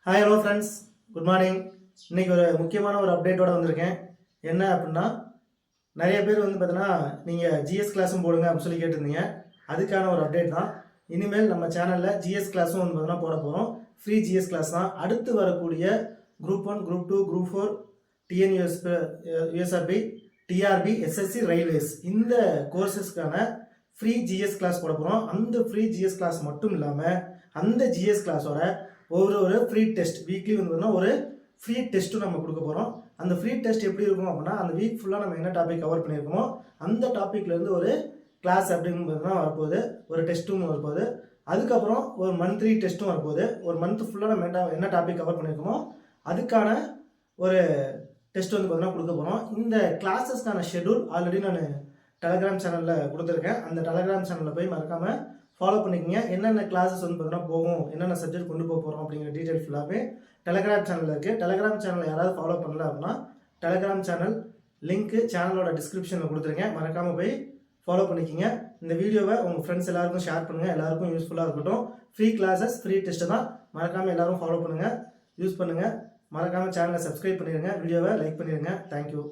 Hi hello friends, good morning. இன்றைக்கி ஒரு முக்கியமான ஒரு அப்டேட்டோடு வந்திருக்கேன். என்ன அப்படின்னா, நிறைய பேர் பார்த்தீங்கன்னா நீங்கள் ஜிஎஸ் கிளாஸும் போடுங்க அப்படின்னு சொல்லி கேட்டிருந்தீங்க. அதுக்கான ஒரு அப்டேட் தான். இனிமேல் நம்ம சேனலில் ஜிஎஸ் கிளாஸும் பார்த்தீங்கன்னா போட போகிறோம். ஃப்ரீ ஜிஎஸ் கிளாஸ் தான். அடுத்து வரக்கூடிய group 1, group 2, group 4, USRB, TRB, SSC, railways இந்த கோர்சஸ்க்கான ஃப்ரீ ஜிஎஸ் கிளாஸ் போட போகிறோம். அந்த ஃப்ரீ ஜிஎஸ் கிளாஸ் மட்டும் இல்லாமல் அந்த ஜிஎஸ் கிளாஸோட ஒரு ஃப்ரீ டெஸ்ட் வீக்லி ஒரு ஃப்ரீ டெஸ்ட்டும் நம்ம கொடுக்க போகிறோம். அந்த ஃப்ரீ டெஸ்ட் எப்படி இருக்கும் அப்படின்னா, அந்த வீக் ஃபுல்லாக நம்ம என்ன டாபிக் கவர் பண்ணியிருக்கோமோ அந்த டாப்பிக்லேருந்து ஒரு கிளாஸ் அப்படிங்கிறது தான் வரப்போகுது. ஒரு டெஸ்ட்டும் வரப்போகுது. அதுக்கப்புறம் ஒரு மந்த்லி டெஸ்ட்டும் வரப்போகுது. ஒரு மந்த் ஃபுல்லாக நம்ம என்ன டாபிக் கவர் பண்ணியிருக்கோமோ அதுக்கான ஒரு டெஸ்ட் பார்த்தீங்கன்னா கொடுக்க போகிறோம். இந்த கிளாஸஸ்க்கான ஷெடியூல் ஆல்ரெடி நான் டெலகிராம் சேனலில் கொடுத்துருக்கேன். அந்த டெலகிராம் சேனலில் போய் மறக்காமல் ஃபாலோ பண்ணிக்கங்க. என்னென்ன கிளாஸஸ் பார்த்தீங்கன்னா போகும், என்னென்ன சப்ஜெக்ட் கொண்டு போக போகிறோம் அப்படிங்கிற டீட்டெயில் ஃபுல்லாகவே டெலகிராம் சேனலில் இருக்குது. டெலகிராம் சேனலில் யாராவது ஃபாலோ பண்ணல அப்படின்னா டெலகிராம் சேனல் லிங்க்கு சேனலோட டிஸ்கிரிப்ஷனில் கொடுத்துருங்க. மறக்காமல் போய் ஃபாலோ பண்ணிக்கிங்க. இந்த வீடியோவை உங்கள் ஃப்ரெண்ட்ஸ் எல்லாருக்கும் ஷேர் பண்ணுங்கள். எல்லாருக்கும் யூஸ்ஃபுல்லாக இருக்கட்டும். ஃப்ரீ கிளாஸஸ், ஃப்ரீ டெஸ்ட்டு தான். மறக்காமல் எல்லோரும் ஃபாலோ பண்ணுங்கள், யூஸ் பண்ணுங்கள். மறக்காமல் சேனலை சப்ஸ்கிரைப் பண்ணிடுங்க, வீடியோவை லைக் பண்ணிடுங்க. தேங்க்யூ.